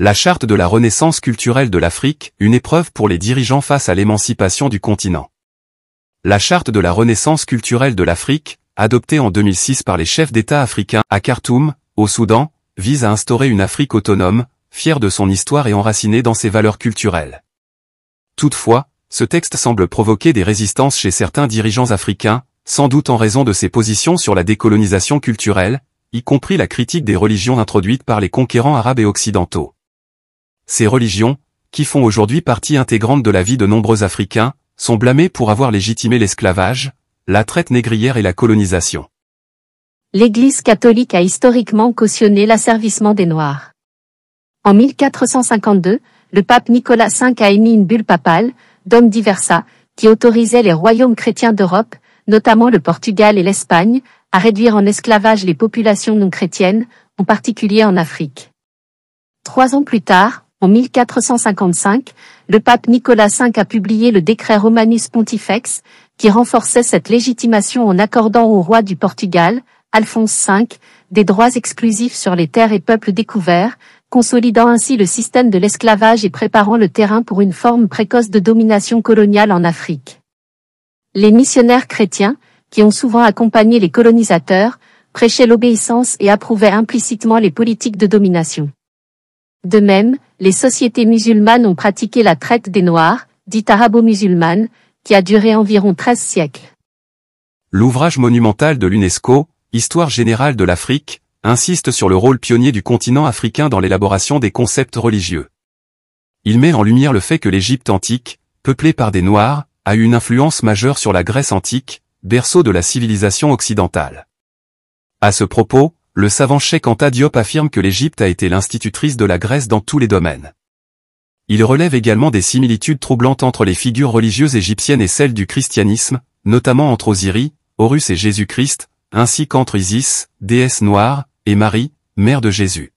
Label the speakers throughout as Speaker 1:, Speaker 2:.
Speaker 1: La charte de la renaissance culturelle de l'Afrique, une épreuve pour les dirigeants face à l'émancipation du continent. La charte de la renaissance culturelle de l'Afrique, adoptée en 2006 par les chefs d'État africains à Khartoum, au Soudan, vise à instaurer une Afrique autonome, fière de son histoire et enracinée dans ses valeurs culturelles. Toutefois, ce texte semble provoquer des résistances chez certains dirigeants africains, sans doute en raison de ses positions sur la décolonisation culturelle, y compris la critique des religions introduites par les conquérants arabes et occidentaux. Ces religions, qui font aujourd'hui partie intégrante de la vie de nombreux Africains, sont blâmées pour avoir légitimé l'esclavage, la traite négrière et la colonisation.
Speaker 2: L'Église catholique a historiquement cautionné l'asservissement des Noirs. En 1452, le pape Nicolas V a émis une bulle papale, Dom Diversa, qui autorisait les royaumes chrétiens d'Europe, notamment le Portugal et l'Espagne, à réduire en esclavage les populations non chrétiennes, en particulier en Afrique. 3 ans plus tard, en 1455, le pape Nicolas V a publié le décret Romanus Pontifex, qui renforçait cette légitimation en accordant au roi du Portugal, Alphonse V, des droits exclusifs sur les terres et peuples découverts, consolidant ainsi le système de l'esclavage et préparant le terrain pour une forme précoce de domination coloniale en Afrique. Les missionnaires chrétiens, qui ont souvent accompagné les colonisateurs, prêchaient l'obéissance et approuvaient implicitement les politiques de domination. De même, les sociétés musulmanes ont pratiqué la traite des Noirs, dite arabo-musulmane, qui a duré environ 13 siècles.
Speaker 1: L'ouvrage monumental de l'UNESCO, Histoire générale de l'Afrique, insiste sur le rôle pionnier du continent africain dans l'élaboration des concepts religieux. Il met en lumière le fait que l'Égypte antique, peuplée par des Noirs, a eu une influence majeure sur la Grèce antique, berceau de la civilisation occidentale. À ce propos, le savant Cheikh Anta Diop affirme que l'Égypte a été l'institutrice de la Grèce dans tous les domaines. Il relève également des similitudes troublantes entre les figures religieuses égyptiennes et celles du christianisme, notamment entre Osiris, Horus et Jésus-Christ, ainsi qu'entre Isis, déesse noire, et Marie, mère de Jésus.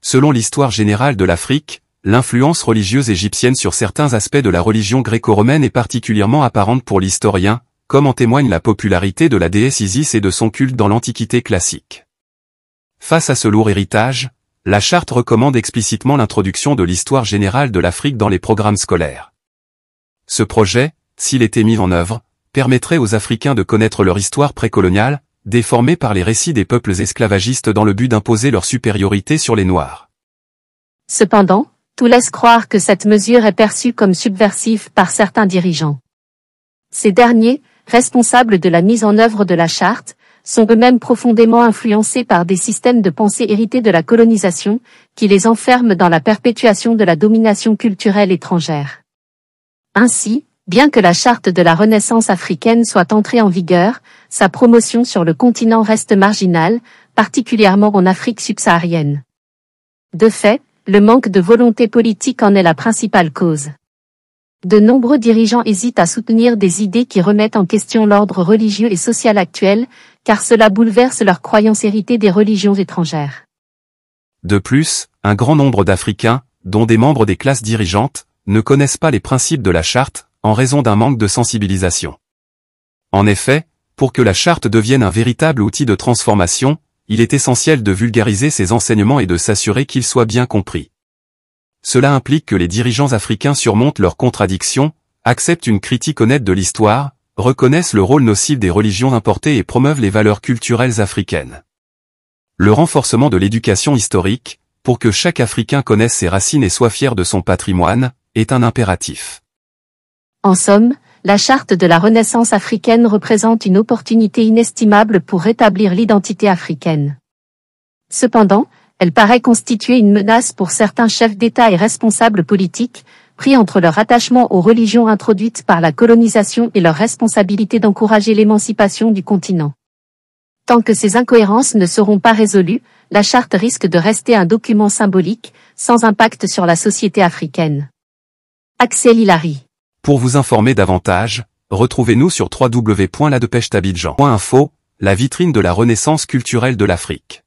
Speaker 1: Selon l'histoire générale de l'Afrique, l'influence religieuse égyptienne sur certains aspects de la religion gréco-romaine est particulièrement apparente pour l'historien, comme en témoigne la popularité de la déesse Isis et de son culte dans l'Antiquité classique. Face à ce lourd héritage, la charte recommande explicitement l'introduction de l'histoire générale de l'Afrique dans les programmes scolaires. Ce projet, s'il était mis en œuvre, permettrait aux Africains de connaître leur histoire précoloniale, déformée par les récits des peuples esclavagistes dans le but d'imposer leur supériorité sur les Noirs.
Speaker 2: Cependant, tout laisse croire que cette mesure est perçue comme subversive par certains dirigeants. Ces derniers, responsables de la mise en œuvre de la charte, sont eux-mêmes profondément influencés par des systèmes de pensée hérités de la colonisation, qui les enferment dans la perpétuation de la domination culturelle étrangère. Ainsi, bien que la charte de la Renaissance africaine soit entrée en vigueur, sa promotion sur le continent reste marginale, particulièrement en Afrique subsaharienne. De fait, le manque de volonté politique en est la principale cause. De nombreux dirigeants hésitent à soutenir des idées qui remettent en question l'ordre religieux et social actuel, car cela bouleverse leurs croyances héritées des religions étrangères.
Speaker 1: De plus, un grand nombre d'Africains, dont des membres des classes dirigeantes, ne connaissent pas les principes de la charte, en raison d'un manque de sensibilisation. En effet, pour que la charte devienne un véritable outil de transformation, il est essentiel de vulgariser ses enseignements et de s'assurer qu'ils soient bien compris. Cela implique que les dirigeants africains surmontent leurs contradictions, acceptent une critique honnête de l'histoire, reconnaissent le rôle nocif des religions importées et promeuvent les valeurs culturelles africaines. Le renforcement de l'éducation historique, pour que chaque Africain connaisse ses racines et soit fier de son patrimoine, est un impératif.
Speaker 2: En somme, la charte de la Renaissance africaine représente une opportunité inestimable pour rétablir l'identité africaine. Cependant, elle paraît constituer une menace pour certains chefs d'État et responsables politiques, pris entre leur attachement aux religions introduites par la colonisation et leur responsabilité d'encourager l'émancipation du continent. Tant que ces incohérences ne seront pas résolues, la charte risque de rester un document symbolique, sans impact sur la société africaine. Axel Hilary.
Speaker 1: Pour vous informer davantage, retrouvez-nous sur www.ladepêchetabidjan.info, la vitrine de la renaissance culturelle de l'Afrique.